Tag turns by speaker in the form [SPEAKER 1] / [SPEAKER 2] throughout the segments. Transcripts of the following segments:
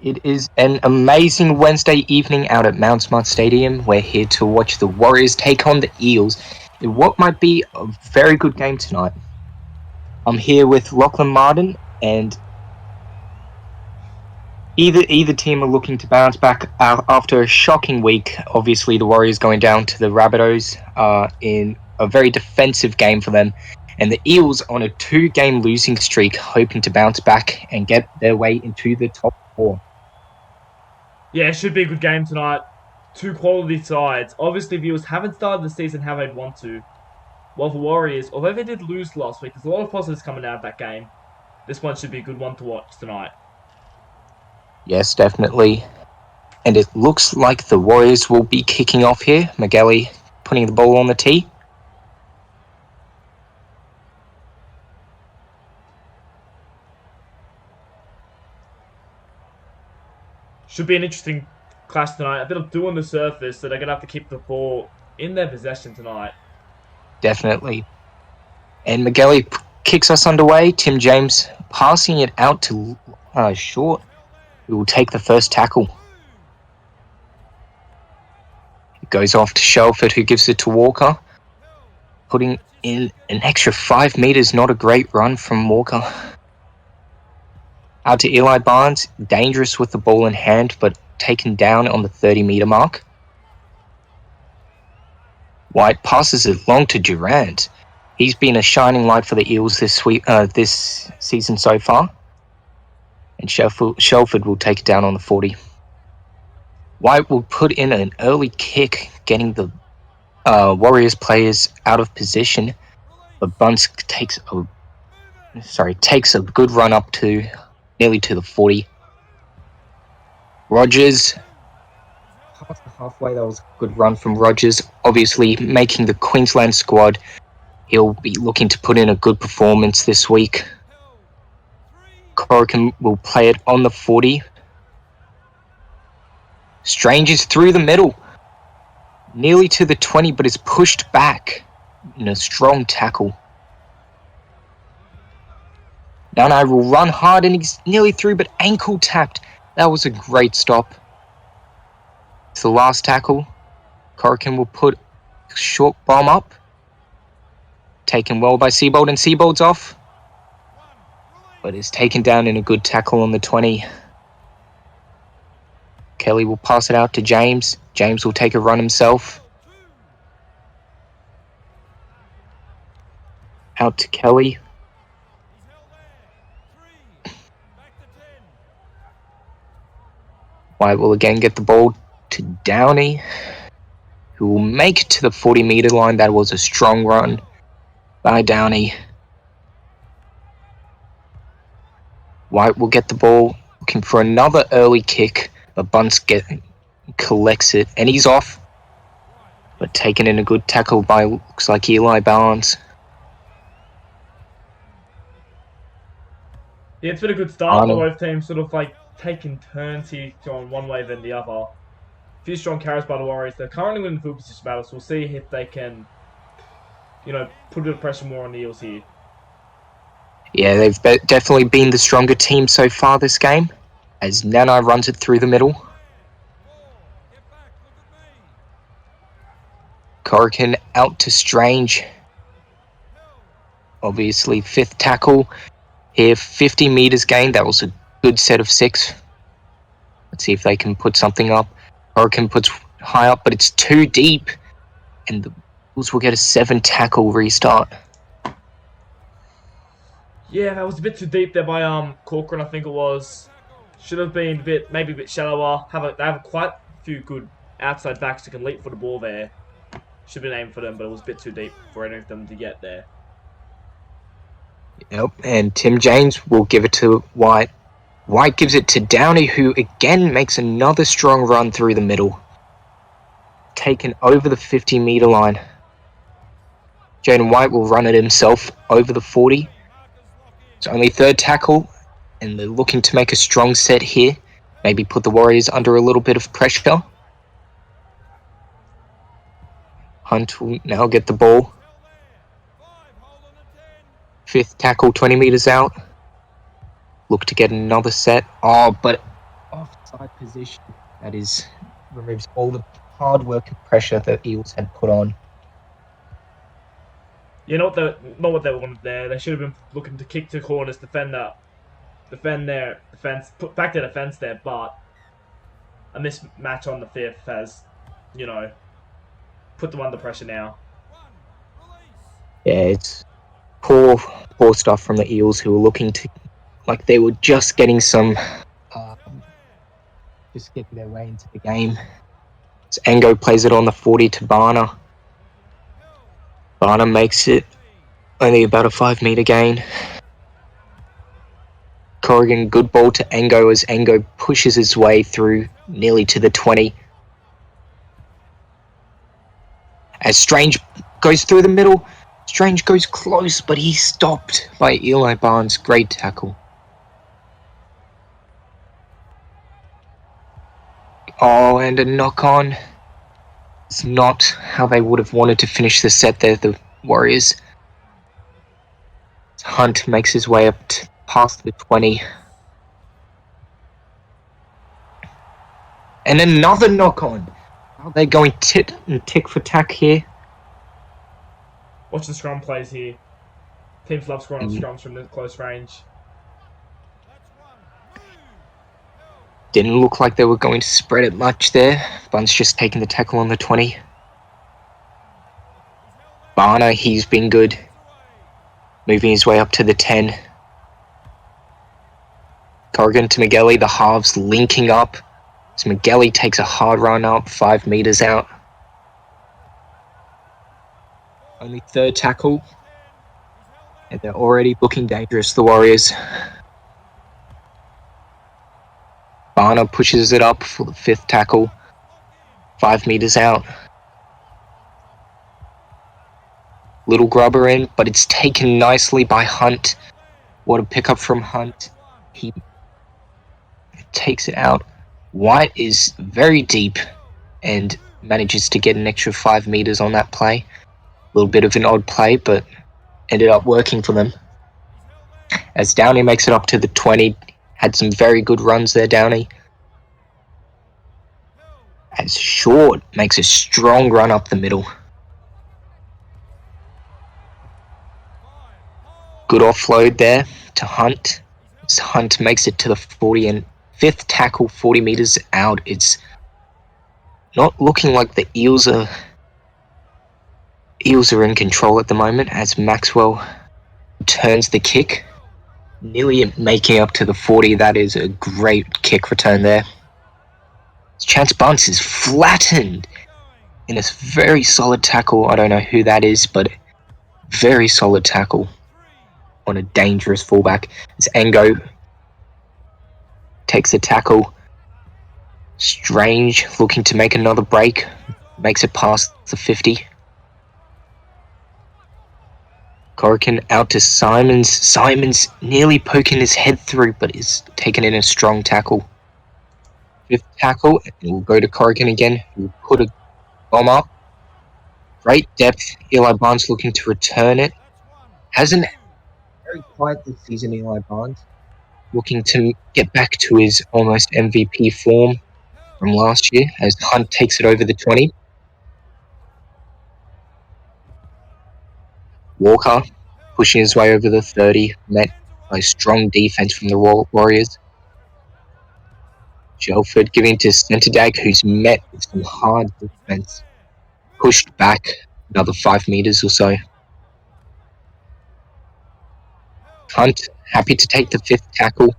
[SPEAKER 1] It is an amazing Wednesday evening out at Mount Smart Stadium. We're here to watch the Warriors take on the Eels in what might be a very good game tonight. I'm here with Lachlan Martin, and either team are looking to bounce back after a shocking week. Obviously, the Warriors going down to the Rabbitohs in a very defensive game for them, and the Eels on a 2-game losing streak, hoping to bounce back and get their way into the top 4.
[SPEAKER 2] Yeah, it should be a good game tonight. Two quality sides. Obviously, the Eels haven't started the season how they'd want to. While the Warriors, although they did lose last week, there's a lot of positives coming out of that game. This one should be a good one to watch tonight.
[SPEAKER 1] Yes, definitely. And it looks like the Warriors will be kicking off here. Magali putting the ball on the tee.
[SPEAKER 2] Should be an interesting clash tonight. A bit of dew on the surface, so they're going to have to keep the ball in their possession tonight.
[SPEAKER 1] Definitely. And Magali kicks us underway. Tim James passing it out to Short, who will take the first tackle. It goes off to Shelford, who gives it to Walker. Putting in an extra 5 meters, not a great run from Walker. Out to Eli Barnes, dangerous with the ball in hand, but taken down on the 30-meter mark. White passes it long to Durant. He's been a shining light for the Eels this season so far. And Shelford will take it down on the 40. White will put in an early kick, getting the Warriors players out of position. But Bunce takes a good run up to nearly to the 40. Rogers, halfway, that was a good run from Rogers. Obviously making the Queensland squad. He'll be looking to put in a good performance this week. Corrigan will play it on the 40. Strange is through the middle. Nearly to the 20, but is pushed back in a strong tackle. Nanai will run hard and he's nearly through, but ankle tapped. That was a great stop. It's the last tackle. Corrigan will put a short bomb up. Taken well by Seabold, and Seabold's off. But is taken down in a good tackle on the 20. Kelly will pass it out to James. James will take a run himself. Out to Kelly. White will again get the ball to Downey, who will make it to the 40-meter line. That was a strong run by Downey. White will get the ball, looking for another early kick, but Bunce collects it, and he's off. But taken in a good tackle by, looks like, Eli Barnes.
[SPEAKER 2] Yeah, it's been a good start for both teams, sort of like taking turns here going one way then the other. A few strong carries by the Warriors. They're currently winning the field position battle, so we'll see if they can, put a bit of pressure more on the Eels here.
[SPEAKER 1] Yeah, they've definitely been the stronger team so far this game, as Nanai runs it through the middle. Corrigan out to Strange. Obviously, 5th tackle. Here, 50 meters gained. That was a good set of 6. Let's see if they can put something up. Corrigan puts high up, but it's too deep. And the Bulls will get a 7 tackle restart.
[SPEAKER 2] Yeah, that was a bit too deep there by Corcoran, I think it was. Should have been maybe a bit shallower. They have quite a few good outside backs who can leap for the ball there. Should have been aimed for them, but it was a bit too deep for any of them to get there.
[SPEAKER 1] Yep, and Tim James will give it to White. White gives it to Downey, who again makes another strong run through the middle. Taken over the 50-meter line. Jaden White will run it himself over the 40. It's only 3rd tackle, and they're looking to make a strong set here. Maybe put the Warriors under a little bit of pressure. Hunt will now get the ball. 5th tackle, 20 meters out. Look to get another set. Oh, but off side position that removes all the hard work and pressure that Eels had put on.
[SPEAKER 2] You know not what they wanted there. They should have been looking to kick to corners, defend their defense, put back their defense there. But a mismatch on the fifth has, put them under pressure now.
[SPEAKER 1] Yeah, it's poor stuff from the Eels, who were looking to, like they were just getting some, just getting their way into the game. So Ango plays it on the 40 to Barner. Barner makes it only about a 5 meter gain. Corrigan, good ball to Ango as Ango pushes his way through nearly to the 20. As Strange goes through the middle, Strange goes close, but he's stopped by Eli Barnes. Great tackle. Oh, and a knock on. It's not how they would have wanted to finish the set there, the Warriors. Hunt makes his way up past the 20. And another knock on. Are they going tit and tick for tack here?
[SPEAKER 2] Watch the scrum plays here. Teams love scrums from the close range.
[SPEAKER 1] Didn't look like they were going to spread it much there. Bunce just taking the tackle on the 20. Barner, he's been good. Moving his way up to the 10. Corrigan to Magelli, the halves linking up. So Magelli takes a hard run up, 5 meters out. Only third tackle. And they're already looking dangerous, the Warriors. Barner pushes it up for the 5th tackle. 5 meters out. Little grubber in, but it's taken nicely by Hunt. What a pickup from Hunt. He takes it out. White is very deep and manages to get an extra 5 meters on that play. A little bit of an odd play, but ended up working for them. As Downey makes it up to the 20, had some very good runs there, Downey. As Short makes a strong run up the middle. Good offload there to Hunt. As Hunt makes it to the 40 and 5th tackle, 40 meters out. It's not looking like the Eels are in control at the moment as Maxwell turns the kick, nearly making up to the 40. That is a great kick return there. Chance Bunce is flattened in a very solid tackle. I don't know who that is, but very solid tackle on a dangerous fullback. As Ango takes the tackle. Strange looking to make another break. Makes it past the 50. Corrigan out to Simons. Simons nearly poking his head through, but is taken in a strong tackle. 5th tackle, and we'll go to Corrigan again. We'll put a bomb up. Great depth. Eli Barnes looking to return it. Hasn't very quiet this season, Eli Barnes. Looking to get back to his almost MVP form from last year as Hunt takes it over the 20. Walker pushing his way over the 30, met by strong defense from the Warriors. Shelford giving to Centerdag, who's met with some hard defense. Pushed back another 5 meters or so. Hunt happy to take the 5th tackle.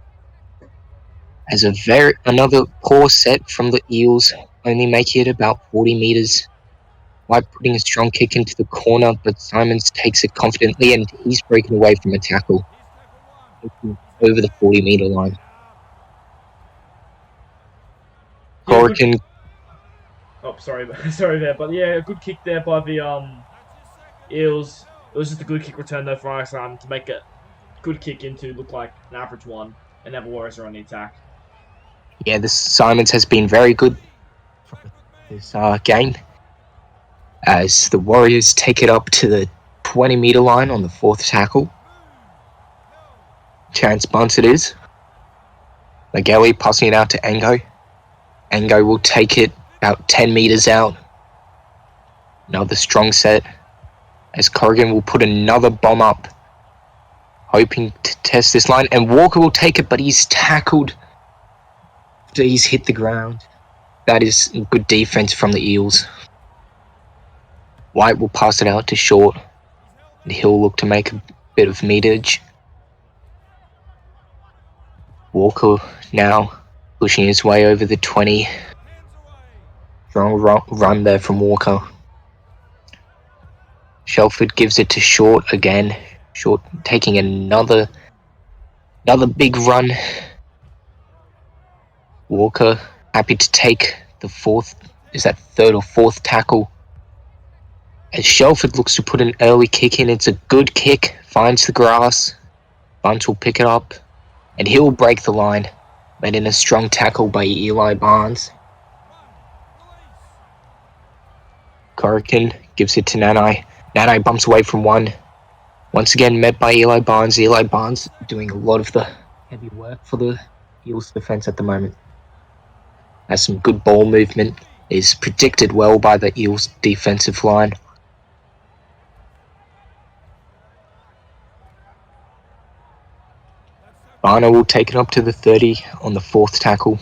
[SPEAKER 1] As another poor set from the Eels, only making it about 40 meters. White putting a strong kick into the corner, but Simons takes it confidently and he's breaking away from a tackle over the 40 meter line. Corrigan.
[SPEAKER 2] Oh, sorry there, but yeah, a good kick there by the Eels. It was just a good kick return though for Iceland to make a good kick into look like an average one, and now the Warriors are on the attack.
[SPEAKER 1] Yeah, this Simons has been very good for this game. As the Warriors take it up to the 20 meter line on the 4th tackle. Chance Bunce it is. Magelli passing it out to Ango. Ango will take it about 10 meters out. Another strong set. As Corrigan will put another bomb up, hoping to test this line. And Walker will take it, but he's tackled after he's hit the ground. That is good defense from the Eels. White will pass it out to Short, and he'll look to make a bit of meterage. Walker now pushing his way over the 20. Strong run there from Walker. Shelford gives it to Short again. Short taking another big run. Walker happy to take the third or fourth tackle. As Shelford looks to put an early kick in, it's a good kick, finds the grass. Bunce will pick it up, and he'll break the line. Made in a strong tackle by Eli Barnes. Corrigan gives it to Nanai. Nanai bumps away from one. Once again met by Eli Barnes. Eli Barnes doing a lot of the heavy work for the Eels defense at the moment. Has some good ball movement. Is predicted well by the Eels defensive line. Barner will take it up to the 30 on the fourth tackle.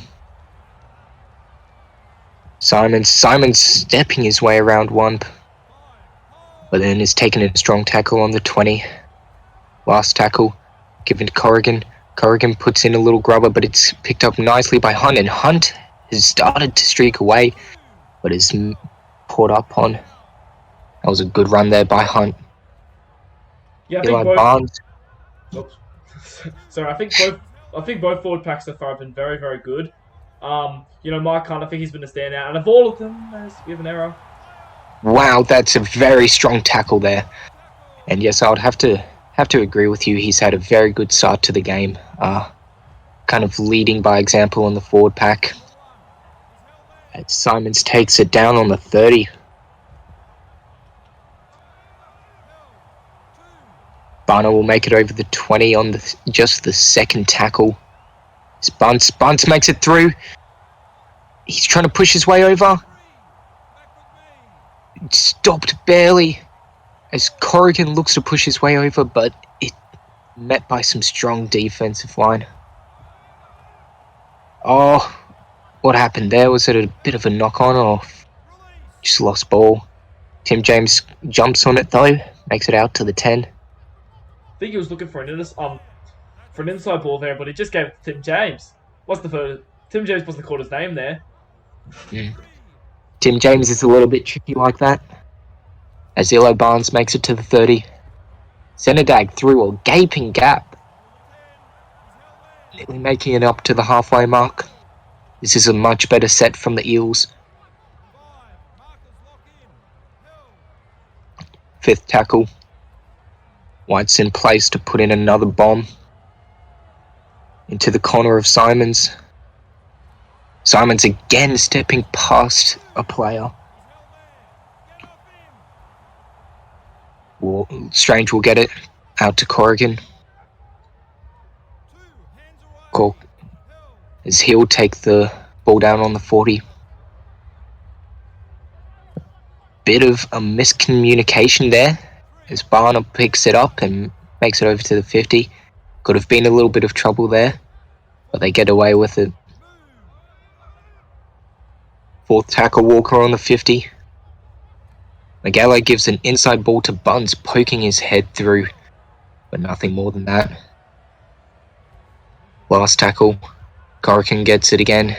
[SPEAKER 1] Simon's stepping his way around one, but then is taking a strong tackle on the 20. Last tackle given to Corrigan. Corrigan puts in a little grubber, but it's picked up nicely by Hunt, and Hunt has started to streak away, but is caught up on. That was a good run there by Hunt.
[SPEAKER 2] Yeah,
[SPEAKER 1] Barnes.
[SPEAKER 2] Oops. Sorry, I think both forward packs so far have been very, very good. Mike Hunt, I think he's been a standout, and of all of them, we have an error.
[SPEAKER 1] Wow, that's a very strong tackle there. And yes, I would have to agree with you. He's had a very good start to the game. Kind of leading by example on the forward pack. As Simons takes it down on the 30. Barner will make it over the 20 on just the second tackle. Bunce makes it through. He's trying to push his way over. Stopped barely as Corrigan looks to push his way over, but it met by some strong defensive line. Oh, what happened there? Was it a bit of a knock-on or just lost ball? Tim James jumps on it though, makes it out to the 10.
[SPEAKER 2] I think he was looking for an inside ball there, but he just gave it to Tim James. Tim James wasn't called his name there.
[SPEAKER 1] Tim James is a little bit tricky like that. As Eli Barnes makes it to the 30. Senedag through a gaping gap. Nearly making it up to the halfway mark. This is a much better set from the Eels. Fifth tackle. White's in place to put in another bomb. Into the corner of Simons. Simons again stepping past a player. Strange will get it out to Corrigan. As he'll take the ball down on the 40. Bit of a miscommunication there as Barner picks it up and makes it over to the 50. Could have been a little bit of trouble there, but they get away with it. Fourth tackle, Walker on the 50. Magala gives an inside ball to Buns, poking his head through, but nothing more than that. Last tackle, Corrigan gets it again.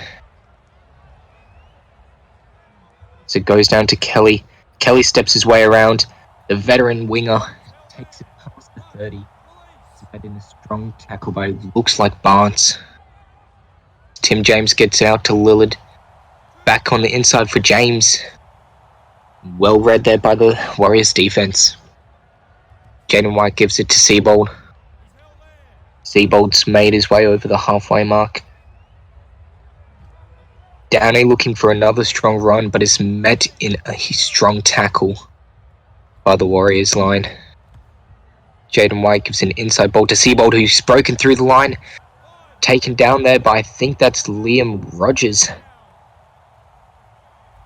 [SPEAKER 1] So it goes down to Kelly. Kelly steps his way around. The veteran winger takes it past the 30. It's made in a strong tackle by looks like Barnes. Tim James gets it out to Lillard. Back on the inside for James. Well read there by the Warriors defense. Jaden White gives it to Seabold. Seabold's made his way over the halfway mark. Downey looking for another strong run, but is met in a strong tackle by the Warriors line. Jaden White gives an inside ball to Seabold, who's broken through the line. Taken down there by, I think that's Liam Rogers.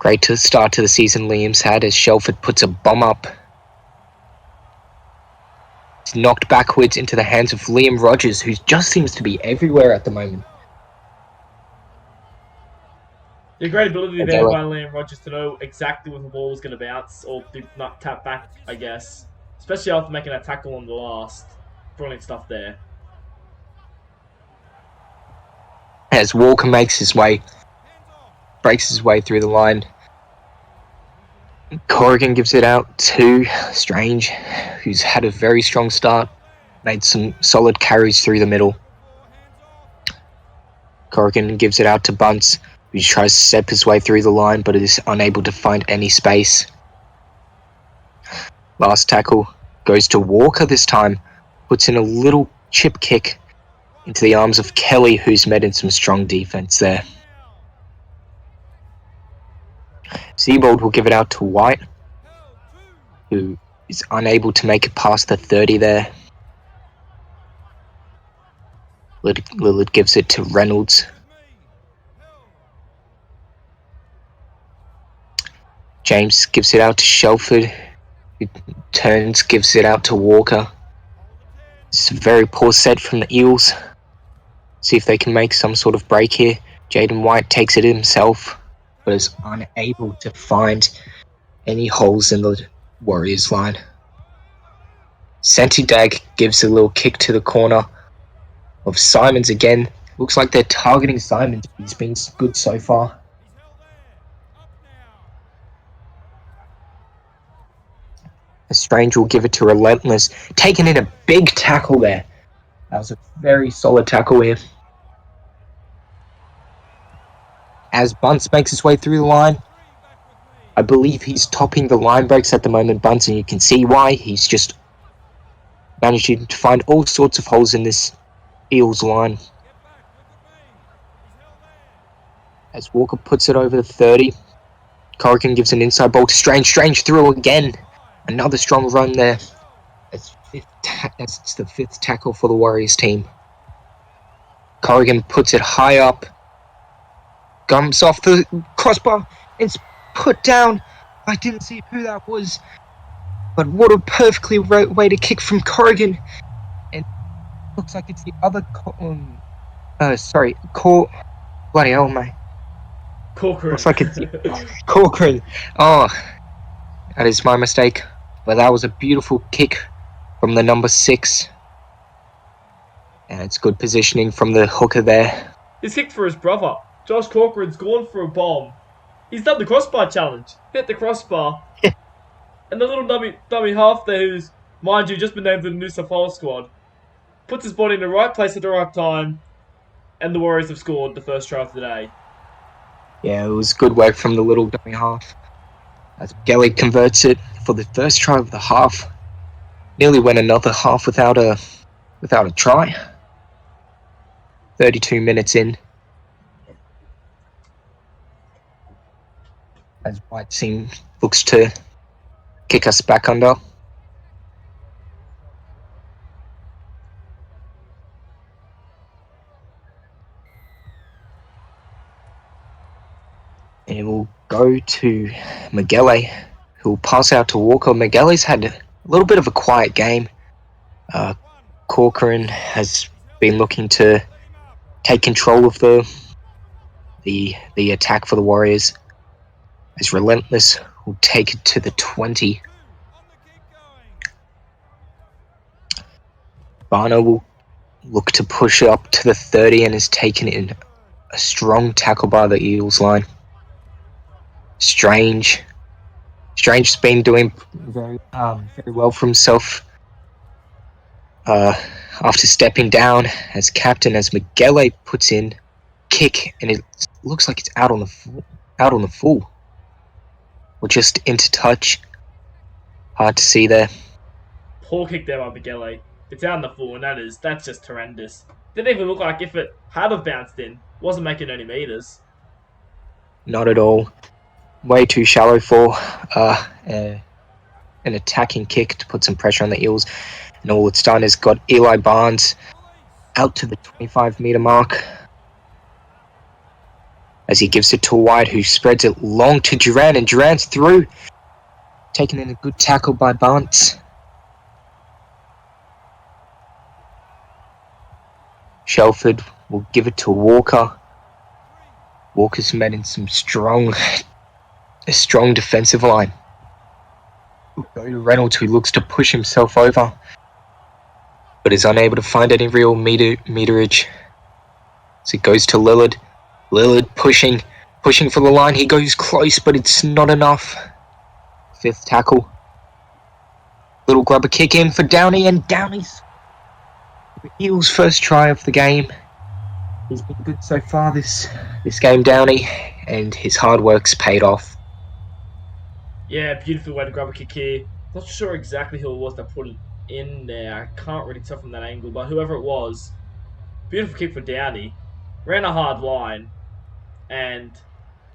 [SPEAKER 1] Great to start to the season Liam's had as Shelford puts a bomb up. It's knocked backwards into the hands of Liam Rogers, who just seems to be everywhere at the moment.
[SPEAKER 2] Yeah, great ability there by Liam Rogers to know exactly when the ball was going to bounce or be not tap back, I guess. Especially after making that tackle on the last. Brilliant stuff there.
[SPEAKER 1] As Walker breaks his way through the line. Corrigan gives it out to Strange, who's had a very strong start, made some solid carries through the middle. Corrigan gives it out to Bunce, who tries to step his way through the line but is unable to find any space. Last tackle goes to Walker this time, puts in a little chip kick into the arms of Kelly, who's met in some strong defense there. Seabold will give it out to White, who is unable to make it past the 30 there. Lillard gives it to Reynolds. James gives it out to Shelford, who turns, gives it out to Walker. It's a very poor set from the Eels. See if they can make some sort of break here. Jaden White takes it himself, but is unable to find any holes in the Warriors line. Sentidag gives a little kick to the corner of Simons again. Looks like they're targeting Simons. He's been good so far. Strange will give it to Relentless. Taking in a big tackle there. That was a very solid tackle here. As Bunce makes his way through the line, I believe he's topping the line breaks at the moment, Bunce, and you can see why. He's just managing to find all sorts of holes in this Eels line. As Walker puts it over the 30, Corrigan gives an inside ball to Strange. Strange through again. Another strong run there. That's the fifth tackle for the Warriors team. Corrigan puts it high up. Comes off the crossbar. It's put down. I didn't see who that was. But what a perfectly way to kick from Corrigan. And looks like it's the other... bloody hell, mate.
[SPEAKER 2] Corcoran.
[SPEAKER 1] Looks like it's Corcoran. Oh, that is my mistake. But that was a beautiful kick from the number 6. And it's good positioning from the hooker there.
[SPEAKER 2] He's kicked for his brother. Josh Corcoran's gone for a bomb. He's done the crossbar challenge. Hit the crossbar. And the little dummy half there, who's, mind you, just been named to the New South Wales squad, puts his body in the right place at the right time, and the Warriors have scored the first try of the day.
[SPEAKER 1] Yeah, it was good work from the little dummy half. As Gelly converts it for the first try of the half. Nearly went another half without a try. 32 minutes in. As White looks to kick us back under. And we'll go to Magele, who will pass out to Walker. Magele's had a little bit of a quiet game. Corcoran has been looking to take control of the attack for the Warriors. As Relentless will take it to the 20. Barno will look to push up to the 30 and is taken in a strong tackle by the Eels line. Strange's been doing very well for himself after stepping down as captain, as Magele puts in kick, and it looks like it's out on the full. Or just into touch. Hard to see there.
[SPEAKER 2] Poor kick there by Magele. It's out on the full, and that's just horrendous. Didn't even look like if it had have bounced in. Wasn't making any meters.
[SPEAKER 1] Not at all. Way too shallow for an attacking kick to put some pressure on the Eels. And all it's done is got Eli Barnes out to the 25-meter mark. as he gives it to White, who spreads it long to Duran, and Duran's through. Taken in a good tackle by Barnes. Shelford will give it to Walker. Walker's met in a strong defensive line. Go to Reynolds, who looks to push himself over, but is unable to find any real meterage. So it goes to Lillard. Lillard pushing for the line. He goes close, but it's not enough. 5th tackle. Little grubber kick in for Downey, and Downey's the Eels' first try of the game. He's been good so far this game, Downey, and his hard work's paid off.
[SPEAKER 2] Yeah, beautiful way to grab a kick here. Not sure exactly who it was that put it in there. I can't really tell from that angle, but whoever it was, beautiful kick for Downey. Ran a hard line, and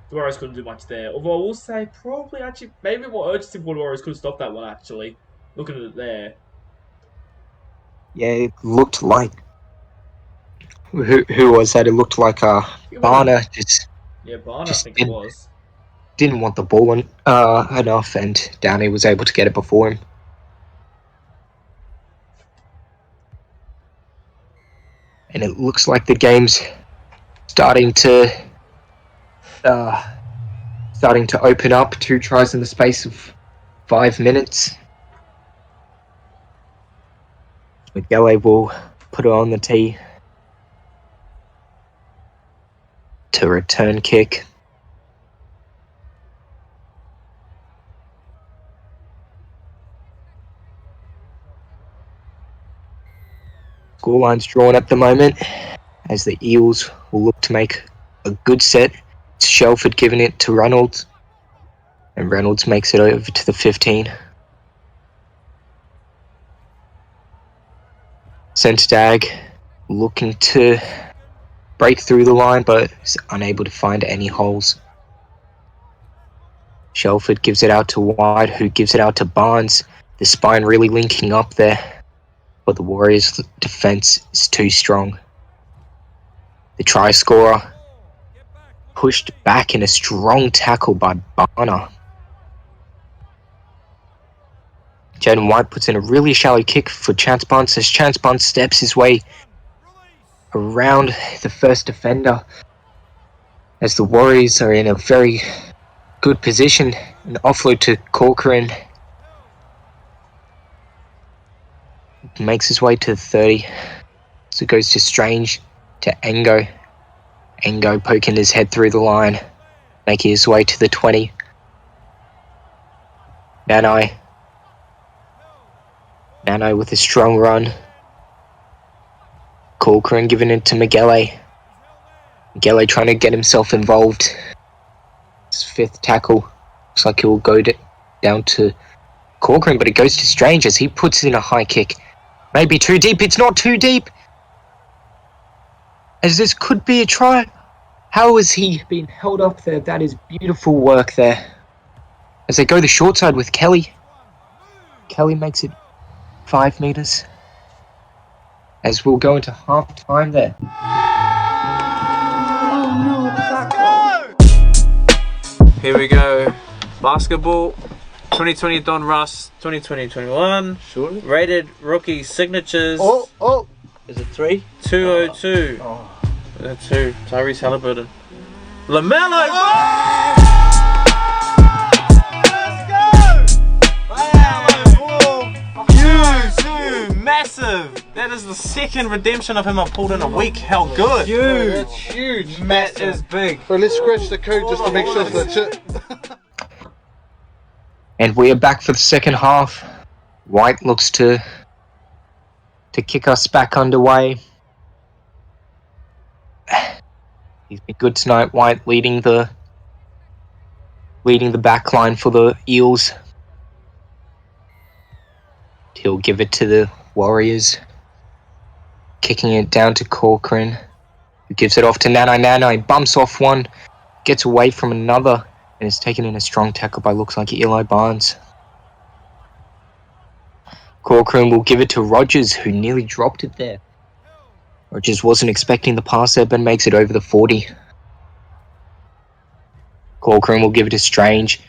[SPEAKER 2] the Warriors couldn't do much there. Although I will say, probably actually, maybe more urgency for the Warriors could have stopped that one actually. Looking at it there.
[SPEAKER 1] Yeah, it looked like... Who was that? It looked like Barner
[SPEAKER 2] Barner, I think it was.
[SPEAKER 1] Didn't want the ball enough, and Downey was able to get it before him. And it looks like the game's starting to open up. 2 tries in the space of 5 minutes. McGalley will put it on the tee to return kick. Scoreline's drawn at the moment as the Eels will look to make a good set. It's Shelford giving it to Reynolds, and Reynolds makes it over to the 15. Centre Dag looking to break through the line, but is unable to find any holes. Shelford gives it out to White, who gives it out to Barnes. The spine really linking up there, but the Warriors' defence is too strong. The try scorer pushed back in a strong tackle by Barner. Jaden White puts in a really shallow kick for Chance Barnes as Chance Barnes steps his way around the first defender as the Warriors are in a very good position. An offload to Corcoran. Makes his way to the 30. So it goes to Strange, to Engo. Engo poking his head through the line, making his way to the 20. Nano with a strong run. Corcoran giving it to Miguele. Miguele trying to get himself involved. His 5th tackle. Looks like it will go down to Corcoran, but it goes to Strange as he puts in a high kick. Maybe too deep. It's not too deep, as this could be a try. How has he been held up there? That is beautiful work there. As they go the short side with Kelly. Kelly makes it 5 meters. As we'll go into half time there.
[SPEAKER 3] Here we go. Basketball. 2020 Don Russ, 2020-21.
[SPEAKER 4] Surely.
[SPEAKER 3] Rated rookie signatures.
[SPEAKER 4] Oh. Is it 3?
[SPEAKER 3] 202. 2. Tyrese Halliburton. LaMelo. Huge. Massive. That is the second redemption of him I've pulled in a week. How good.
[SPEAKER 4] Huge. That's huge.
[SPEAKER 3] That is big.
[SPEAKER 4] Well, let's scratch the code just to make sure that's it.
[SPEAKER 1] And we are back for the second half. White looks to kick us back underway. He's been good tonight. White leading the back line for the Eels. He'll give it to the Warriors. Kicking it down to Corcoran, who gives it off to Nano. He bumps off one, gets away from another, and is taken in a strong tackle by looks like Eli Barnes. Corcoran will give it to Rogers, who nearly dropped it there. Rogers wasn't expecting the pass there, but makes it over the 40. Corcoran will give it to Strange,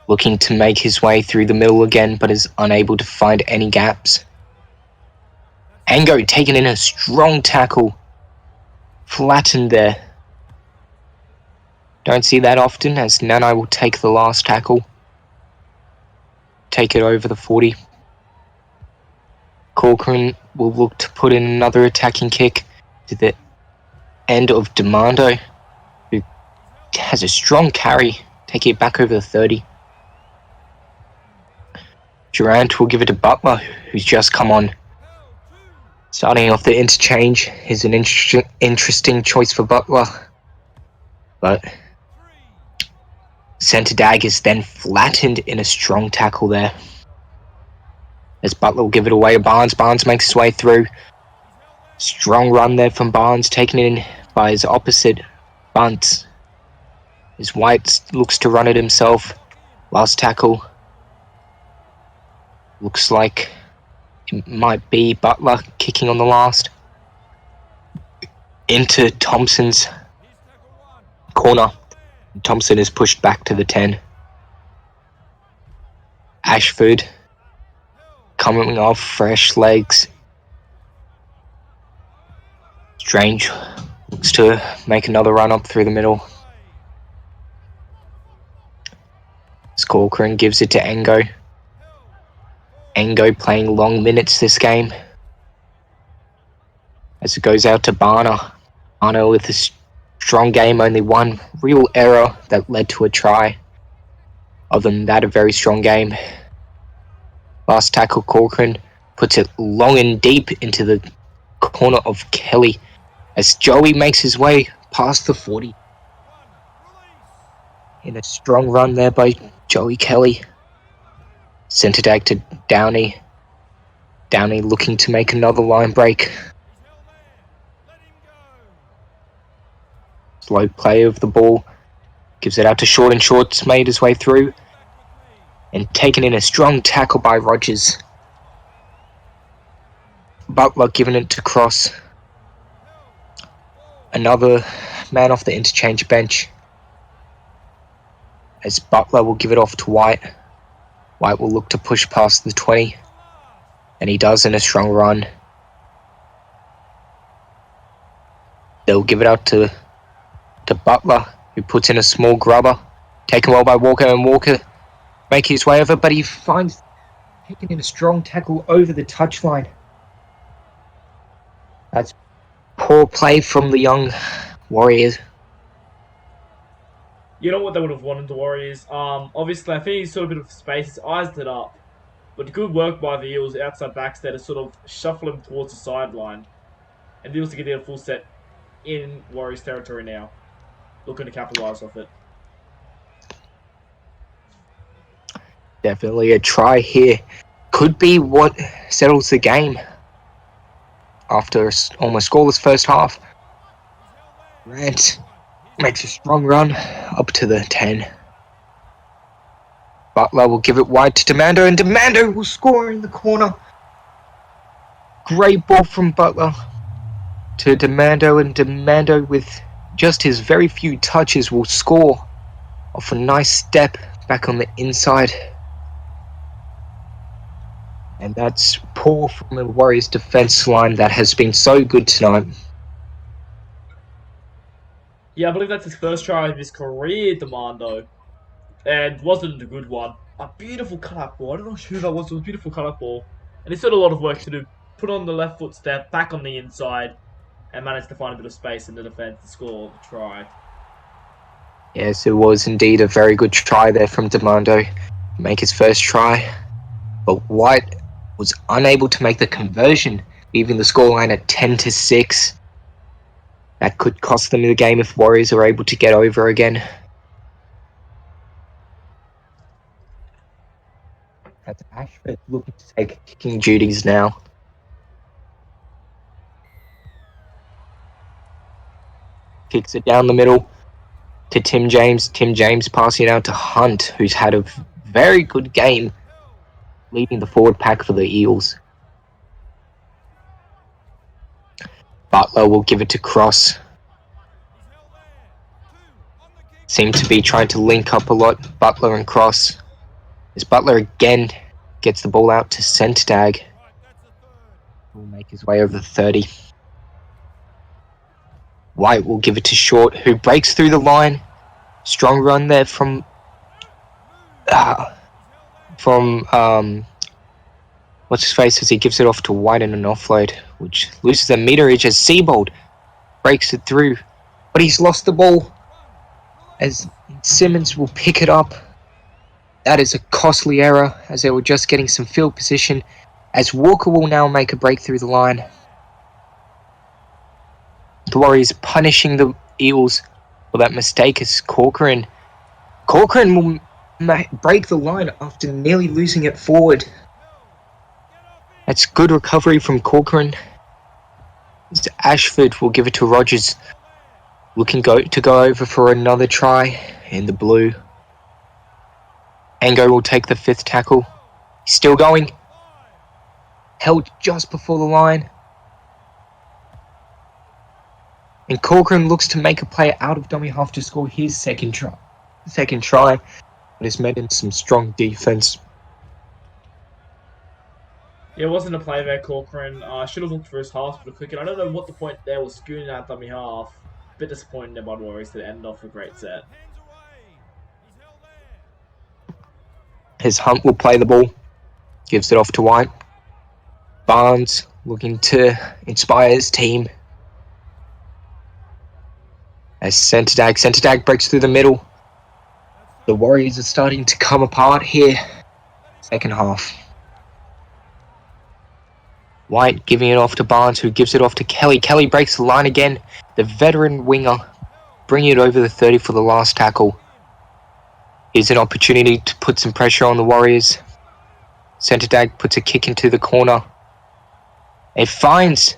[SPEAKER 1] looking to make his way through the middle again, but is unable to find any gaps. Ango taking in a strong tackle. Flattened there. Don't see that often, as Nanai will take the last tackle. Take it over the 40. Corcoran will look to put in another attacking kick to the end of Demando, who has a strong carry, taking it back over the 30. Durant will give it to Butler, who's just come on. Starting off the interchange is an interesting choice for Butler, but centre dag is then flattened in a strong tackle there. As Butler will give it away to Barnes. Barnes makes his way through. Strong run there from Barnes, taken in by his opposite, Bunt. As White looks to run it himself. Last tackle. Looks like it might be Butler kicking on the last. Into Thompson's corner. Thompson is pushed back to the 10. Ashford coming off fresh legs. Strange looks to make another run up through the middle. Corcoran gives it to Ango. Ango playing long minutes this game. As it goes out to Barner. Barner with a strong game, only one real error that led to a try. Other than that, a very strong game. Last tackle, Corcoran puts it long and deep into the corner of Kelly as Joey makes his way past the 40. In a strong run there by Joey Kelly. Centre tag to Downey. Downey looking to make another line break. Slow play of the ball. Gives it out to Short, and Short's made his way through. And taken in a strong tackle by Rogers. Butler giving it to Cross. Another man off the interchange bench. As Butler will give it off to White. White will look to push past the 20. And he does in a strong run. They'll give it out to Butler, who puts in a small grubber. Taken well by Walker, and Walker making his way over, but he finds taking in a strong tackle over the touchline. That's poor play from the young Warriors.
[SPEAKER 2] You know what they would have wanted, the Warriors? Obviously, I think he saw a bit of space, he's eyes it up. But good work by the Eels outside backs there to sort of shuffle him towards the sideline. And the Eels to get a full set in Warriors territory now. Looking to capitalise off it.
[SPEAKER 1] Definitely a try here. Could be what settles the game after almost scoreless first half. Grant makes a strong run up to the 10. Butler will give it wide to Demando, and Demando will score in the corner. Great ball from Butler to Demando, and Demando with just his very few touches will score off a nice step back on the inside. And that's poor from the Warriors defense line that has been so good tonight.
[SPEAKER 2] Yeah, I believe that's his first try of his career, Demando. And wasn't a good one. A beautiful cut-up ball. I don't know who that was. It was a beautiful cut-up ball. And he's got a lot of work to do. Put on the left foot step, back on the inside, and managed to find a bit of space in the defence to score the try.
[SPEAKER 1] Yes, it was indeed a very good try there from Demando. Make his first try. But White was unable to make the conversion, leaving the scoreline at 10-6. That could cost them the game if Warriors are able to get over again. That's Ashford looking to take kicking duties now. Kicks it down the middle to Tim James. Tim James passing it out to Hunt, who's had a very good game leading the forward pack for the Eels. Butler will give it to Cross. seem to be trying to link up a lot, Butler and Cross. As Butler again gets the ball out to Centerdag. Will make his way over the 30. White will give it to Short, who breaks through the line. Strong run there from what's his face as he gives it off to White in an offload, which loses a meterage as Seabold breaks it through. But he's lost the ball as Simmons will pick it up. That is a costly error as they were just getting some field position, as Walker will now make a break through the line. The Warriors punishing the Eels for that mistake as Corcoran will break the line after nearly losing it forward. That's good recovery from Corcoran. Ashford will give it to Rogers, looking to go over for another try in the blue. Ango will take the 5th tackle. He's still going. Held just before the line. And Corcoran looks to make a play out of dummy half to score his second try. But is met in some strong defense.
[SPEAKER 2] Yeah, it wasn't a play there, Corcoran. Should have looked for his hospital quick. And I don't know what the point there was, skewing out dummy half. A bit disappointing there by the Warriors to end off a great set.
[SPEAKER 1] His Hunt will play the ball. Gives it off to White. Barnes looking to inspire his team. As Centerdag breaks through the middle. The Warriors are starting to come apart here. Second half. White giving it off to Barnes, who gives it off to Kelly. Kelly breaks the line again. The veteran winger bringing it over the 30 for the last tackle. Here's an opportunity to put some pressure on the Warriors. Centerdag puts a kick into the corner. It finds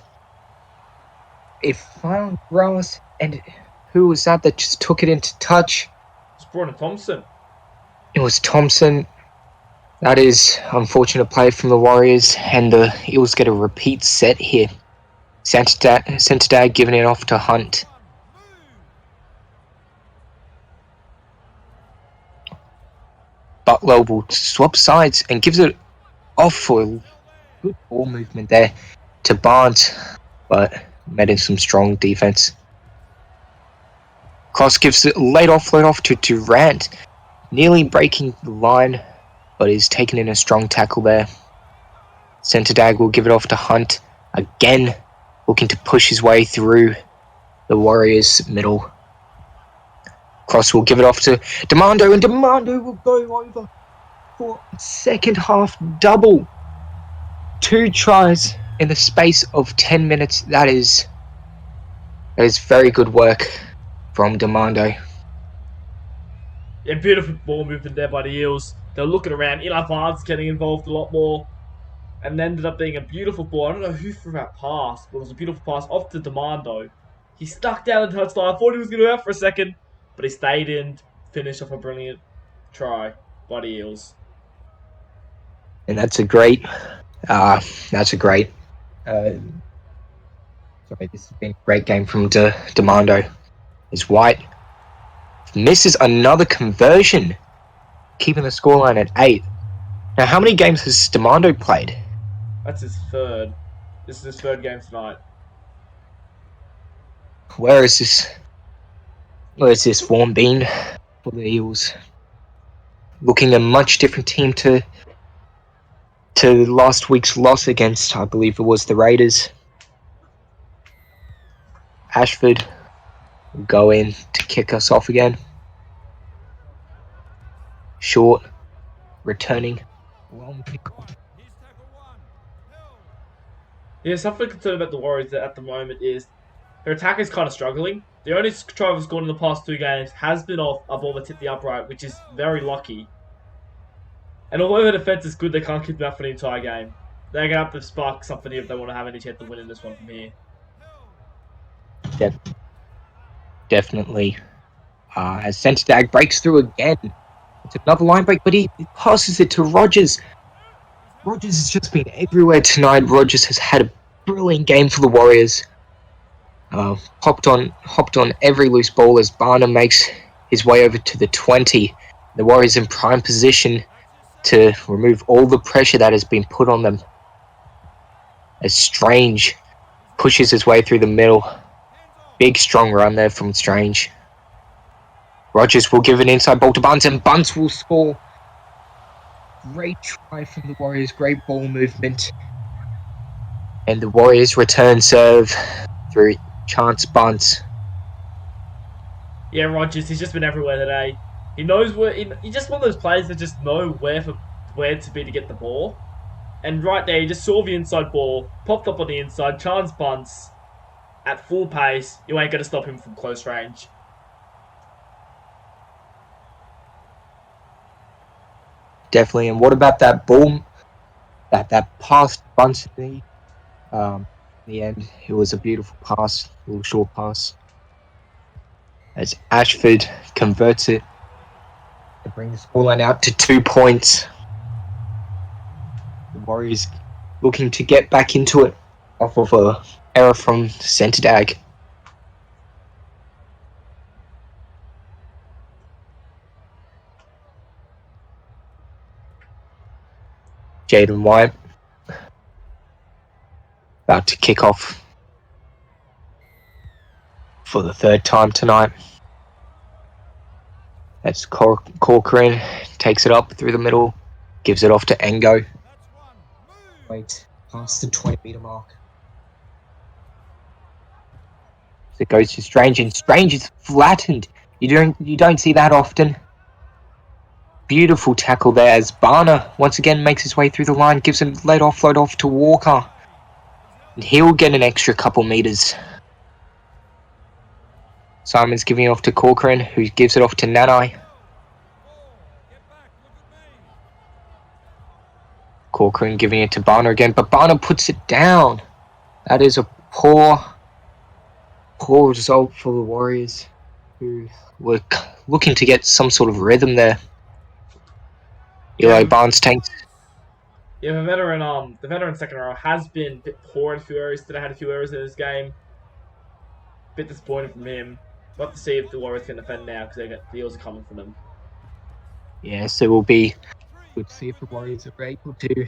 [SPEAKER 1] Ross, and who was that just took it into touch?
[SPEAKER 2] It's Brandon Thompson.
[SPEAKER 1] It was Thompson. That is unfortunate play from the Warriors, and the Eels get a repeat set here. Centerdag giving it off to Hunt. Butler will swap sides and gives it off for a good ball movement there to Barnes, but met in some strong defense. Cross gives it a late offload off to Durant, nearly breaking the line, but is taken in a strong tackle there. Centerdag will give it off to Hunt, again looking to push his way through the Warriors' middle. Cross will give it off to Demando, and Demando will go over for second half double. 2 tries in the space of 10 minutes. That is very good work from Demando.
[SPEAKER 2] Yeah, beautiful ball movement there by the Eels. They're looking around. Eli Barnes getting involved a lot more. And ended up being a beautiful ball. I don't know who threw that pass, but it was a beautiful pass off to Demando. He stuck down the touchline. I thought he was going to go out for a second, but he stayed in, finished off a brilliant try by the Eels.
[SPEAKER 1] And that's a great, this has been a great game from Demando. Is White misses another conversion, keeping the scoreline at 8. Now, how many games has Demando played?
[SPEAKER 2] That's his third. This is his third game tonight.
[SPEAKER 1] Where is this form been for the Eels? Looking a much different team to last week's loss against, I believe it was the Raiders. Ashford will go in to kick us off again. Short, returning. Long kickoff.
[SPEAKER 2] Yeah, something concerned about the Warriors at the moment is their attack is kind of struggling. The only try they've scored in the past 2 games has been off a ball that hit the upright, which is very lucky. And although their defense is good, they can't keep them up for the entire game. They're going to have to spark something if they want to have any chance of winning this one from here.
[SPEAKER 1] Definitely. As Centerdag breaks through again. It's another line break, but he passes it to Rogers. Rogers has just been everywhere tonight. Rogers has had a brilliant game for the Warriors. Hopped on every loose ball as Barnum makes his way over to the 20. The Warriors in prime position to remove all the pressure that has been put on them. As Strange pushes his way through the middle. Big strong run there from Strange. Rogers will give an inside ball to Bunce, and Bunce will score. Great try from the Warriors, great ball movement. And the Warriors return serve through Chance Bunce.
[SPEAKER 2] Yeah, Rogers, he's just been everywhere today. He knows where. He's just one of those players that just know where to be to get the ball. And right there, he just saw the inside ball, popped up on the inside, Chance Bunce at full pace. You ain't gonna stop him from close range.
[SPEAKER 1] Definitely. And what about that ball? That pass Bunce in the end, it was a beautiful pass, a little short pass. As Ashford converts it to bring the scoreline out to 2 points. The Warriors looking to get back into it off of an error from centre dag. Jaden White about to kick off for the third time tonight. That's Corcoran takes it up through the middle, gives it off to Engo. Wait, past the 20-meter mark. It goes to Strange, and Strange is flattened. You don't see that often. Beautiful tackle there as Barner once again makes his way through the line, gives a late offload off to Walker. And he'll get an extra couple meters. Simon's giving it off to Corcoran, who gives it off to Nanai. Corcoran giving it to Barner again, but Barner puts it down. That is a poor result for the Warriors, who were looking to get some sort of rhythm there. Eli Barnes tanks.
[SPEAKER 2] Yeah, the veteran second row has been a bit poor in a few areas. Today had a few errors in this game. Bit disappointing from him. We'll have to see if the Warriors can defend now because the Eels are coming for them.
[SPEAKER 1] Yes, it will be good to see if the Warriors are able to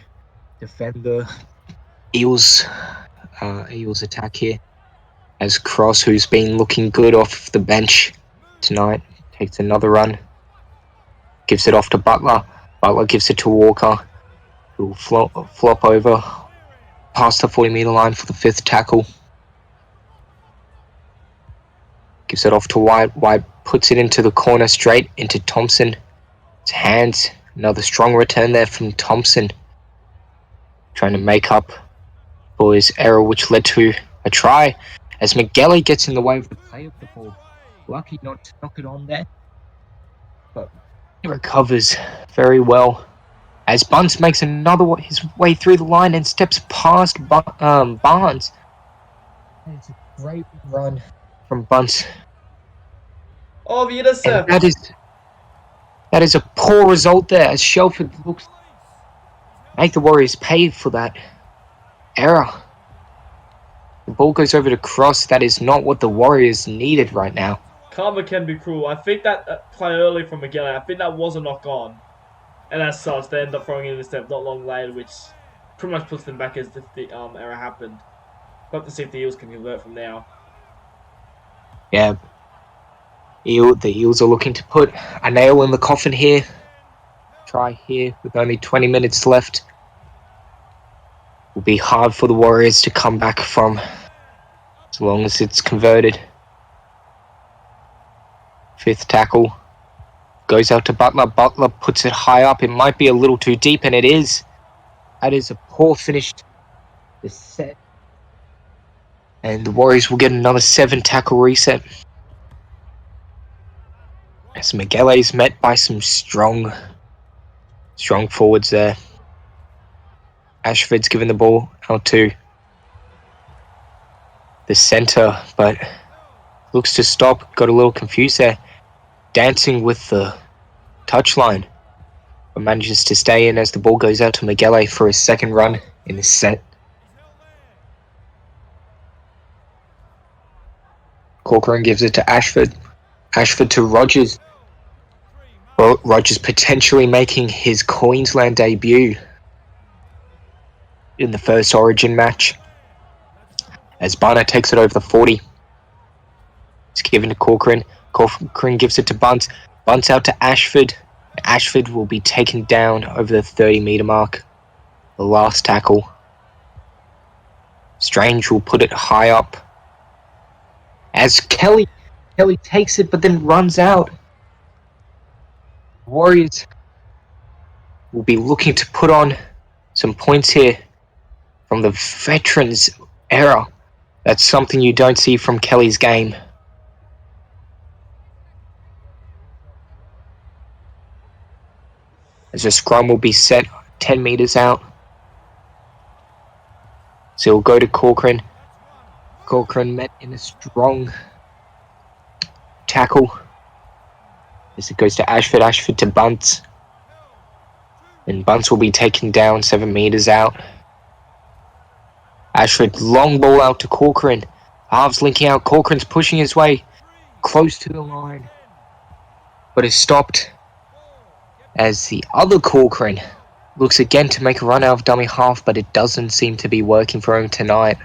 [SPEAKER 1] defend the Eels attack here. As Cross, who's been looking good off the bench tonight, takes another run. Gives it off to Butler. Butler gives it to Walker, who will flop over past the 40-meter line for the fifth tackle. Gives it off to White. White puts it into the corner straight into Thompson. His hands. Another strong return there from Thompson. Trying to make up for his error, which led to a try. As McGelly gets in the way of the play of the ball. Lucky not to knock it on there. But he recovers very well. As Bunce makes his way through the line and steps past Barnes. It's a great run from Bunce.
[SPEAKER 2] Oh, the intercept!
[SPEAKER 1] And that is a poor result there, as Shelford looks make the Warriors pay for that error. The ball goes over to Cross. That is not what the Warriors needed right now.
[SPEAKER 2] Karma can be cruel. I think that play early from McGillen, I think that was a knock on. And as such, they end up throwing in the step not long later, which pretty much puts them back as if the error happened. We'll have to see if the Eels can convert from now.
[SPEAKER 1] Yeah. The Eels are looking to put a nail in the coffin here. Try here with only 20 minutes left. Will be hard for the Warriors to come back from as long as it's converted. Fifth tackle goes out to Butler. Butler puts it high up. It might be a little too deep, and it is. That is a poor finish to the set. And the Warriors will get another 7 tackle reset. As Miguel is met by some strong forwards there. Ashford's given the ball out to the centre, but looks to stop. Got a little confused there. Dancing with the touchline, but manages to stay in as the ball goes out to Miguel for his second run in this set. Corcoran gives it to Ashford. Ashford to Rogers. Well, Rogers potentially making his Queensland debut in the first Origin match. As Barnett takes it over the 40. It's given to Corcoran. Corcoran gives it to Bunce. Bunce out to Ashford. Ashford will be taken down over the 30-metre mark. The last tackle. Strange will put it high up. As Kelly takes it but then runs out. Warriors will be looking to put on some points here from the veterans era. That's something you don't see from Kelly's game. As a scrum will be set 10 metres out. So it'll go to Corcoran. Corcoran met in a strong tackle. As it goes to Ashford. Ashford to Bunce. And Bunce will be taken down 7 metres out. Ashford, long ball out to Corcoran. Halves linking out. Corcoran's pushing his way close to the line. But is stopped as the other Corcoran looks again to make a run out of dummy half, but it doesn't seem to be working for him tonight.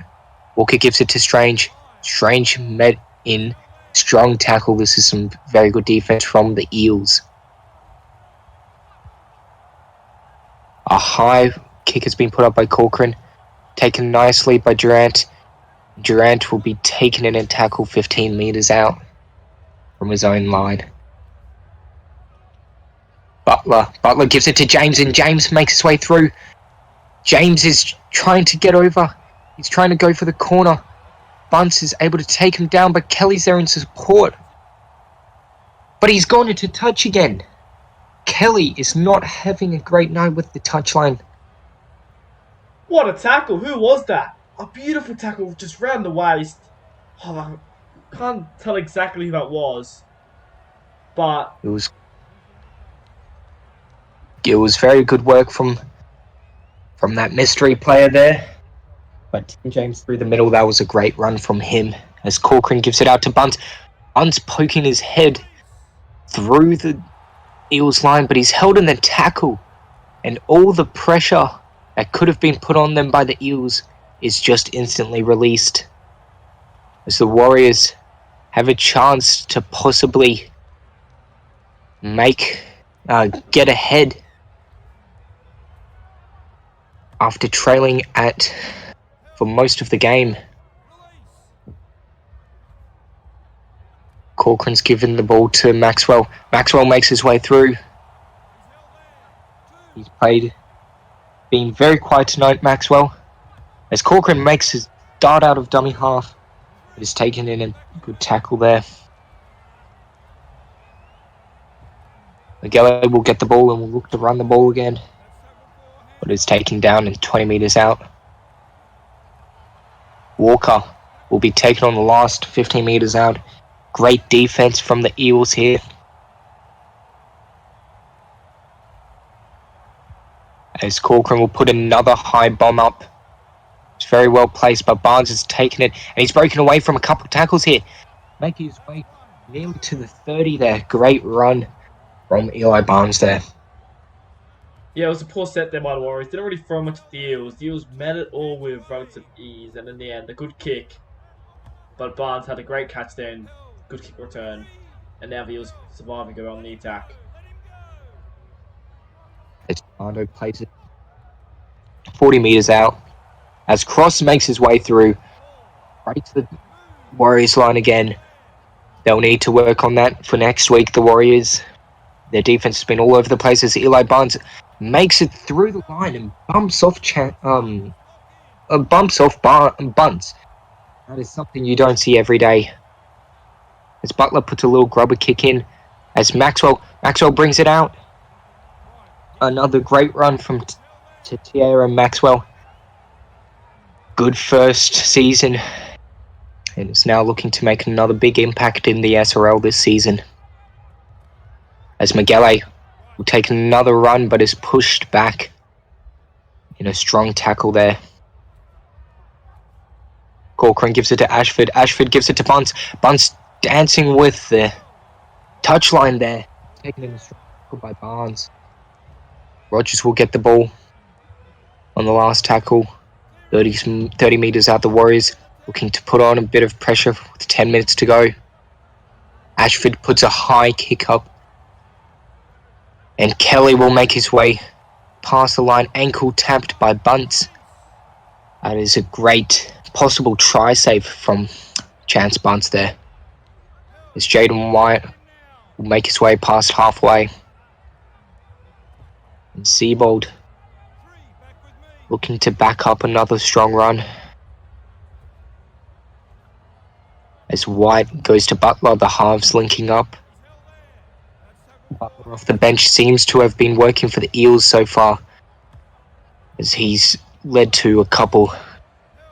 [SPEAKER 1] Walker gives it to Strange. Strange met in strong tackle. This is some very good defense from the Eels. A high kick has been put up by Corcoran. Taken nicely by Durant. Durant will be taken in and tackle 15 metres out from his own line. Butler gives it to James, and James makes his way through. James is trying to get over. He's trying to go for the corner. Bunce is able to take him down, but Kelly's there in support. But he's gone into touch again. Kelly is not having a great night with the touchline.
[SPEAKER 2] What a tackle! Who was that? A beautiful tackle just round the waist. Oh, I can't tell exactly who that was. But
[SPEAKER 1] it was very good work from that mystery player there. But Tim James through the middle, that was a great run from him. As Corcoran gives it out to Bunce. Bunce poking his head through the Eels line, but he's held in the tackle. And all the pressure that could have been put on them by the Eels is just instantly released. As the Warriors have a chance to possibly get ahead after trailing for most of the game. Corcoran's given the ball to Maxwell. Maxwell makes his way through. He's been very quiet tonight, Maxwell. As Corcoran makes his dart out of dummy half. It is taken in a good tackle there. Miguel will get the ball and will look to run the ball again. But it's taken down and 20 metres out. Walker will be taken on the last 15 metres out. Great defense from the Eels here. As Corcoran will put another high bomb up. It's very well placed, but Barnes has taken it. And he's broken away from a couple of tackles here. Making his way nearly to the 30 there. Great run from Eli Barnes there.
[SPEAKER 2] yeah, it was a poor set there by the Warriors. Didn't really throw much at the Eels. The Eels met it all with relative ease, and in the end, a good kick. But Barnes had a great catch there and good kick return. And now the Eels surviving go on the attack.
[SPEAKER 1] As Armando plays it 40 metres out. As Cross makes his way through. Right to the Warriors line again. They'll need to work on that for next week, the Warriors. Their defense has been all over the place as Eli Barnes makes it through the line and bumps off Bunce. That is something you don't see every day. As Butler puts a little grubber kick in. As Maxwell brings it out. Another great run from Tierra Maxwell. Good first season. And is now looking to make another big impact in the SRL this season. As Miguel will take another run but is pushed back in a strong tackle there. Corcoran gives it to Ashford. Ashford gives it to Bunce. Bunce dancing with the touchline there. Taking in a strong tackle by Barnes. Rogers will get the ball on the last tackle. 30 metres out the Warriors, looking to put on a bit of pressure with 10 minutes to go. Ashford puts a high kick up. And Kelly will make his way past the line, ankle tapped by Bunce. That is a great possible try save from Chance Bunce there. As Jaden White will make his way past halfway. And Seabold looking to back up another strong run. As White goes to Butler, the halves linking up. Butler off the bench seems to have been working for the Eels so far, as he's led to a couple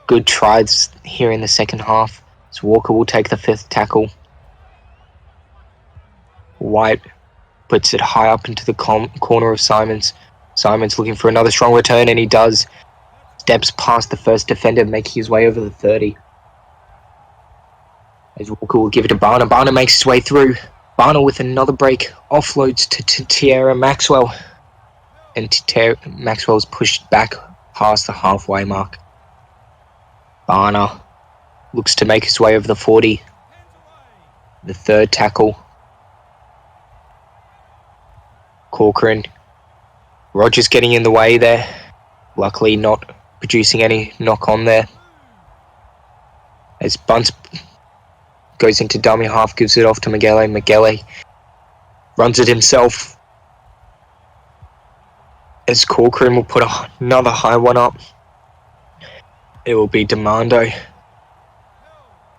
[SPEAKER 1] good tries here in the second half. As Walker will take the 5th tackle. White puts it high up into the corner of Simons. Simons looking for another strong return, and he does. Steps past the first defender, making his way over the 30. As Walker will give it to Barner. Barner makes his way through. Barner with another break. Offloads to Tierra Maxwell. And Tierra Maxwell's pushed back past the halfway mark. Barner looks to make his way over the 40. The 3rd tackle. Corcoran. Rogers getting in the way there. Luckily not producing any knock on there. As Bunce goes into dummy half, gives it off to Magele. Magele runs it himself. As Corcoran will put another high one up. It will be Demando,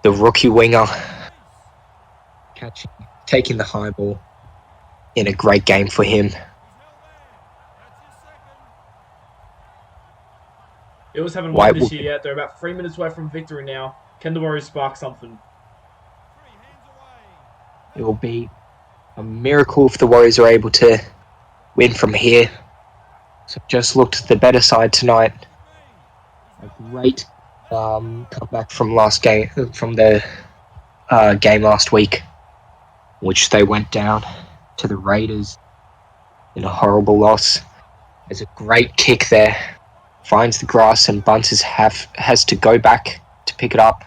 [SPEAKER 1] the rookie winger, taking the high ball in a great game for him.
[SPEAKER 2] Eels haven't won this year yet. They're about 3 minutes away from victory now. Can the Warriors spark something?
[SPEAKER 1] It will be a miracle if the Warriors are able to win from here. So just looked at the better side tonight. A great comeback from the game last week, which they went down to the Raiders in a horrible loss. There's a great kick there. Finds the grass, and Bunce has to go back to pick it up.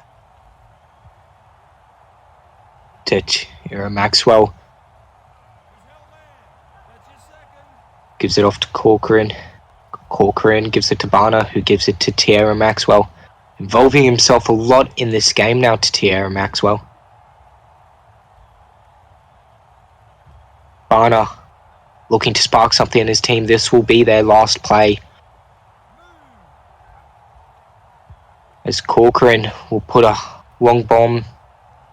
[SPEAKER 1] To Tierra Maxwell. Gives it off to Corcoran. Corcoran gives it to Barner, who gives it to Tierra Maxwell. Involving himself a lot in this game now to Tierra Maxwell. Barner looking to spark something in his team. This will be their last play. As Corcoran will put a long bomb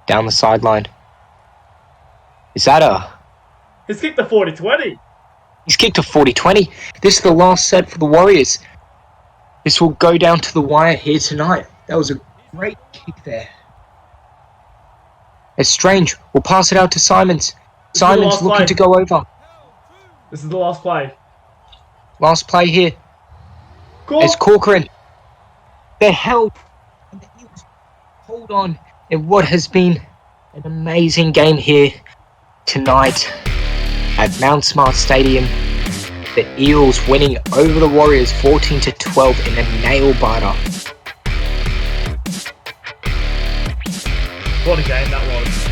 [SPEAKER 1] down the sideline. Is that
[SPEAKER 2] He's kicked the 40-20.
[SPEAKER 1] He's kicked a 40-20. This is the last set for the Warriors. This will go down to the wire here tonight. That was a great kick there. It's Strange. We'll pass it out to Simons. Simons looking to go over.
[SPEAKER 2] This is the last play.
[SPEAKER 1] Last play here. It's Corcoran. They're held. And the Eels hold on in what has been an amazing game here tonight at Mount Smart Stadium. The Eels winning over the Warriors 14-12 in a nail-biter.
[SPEAKER 2] What a game that was.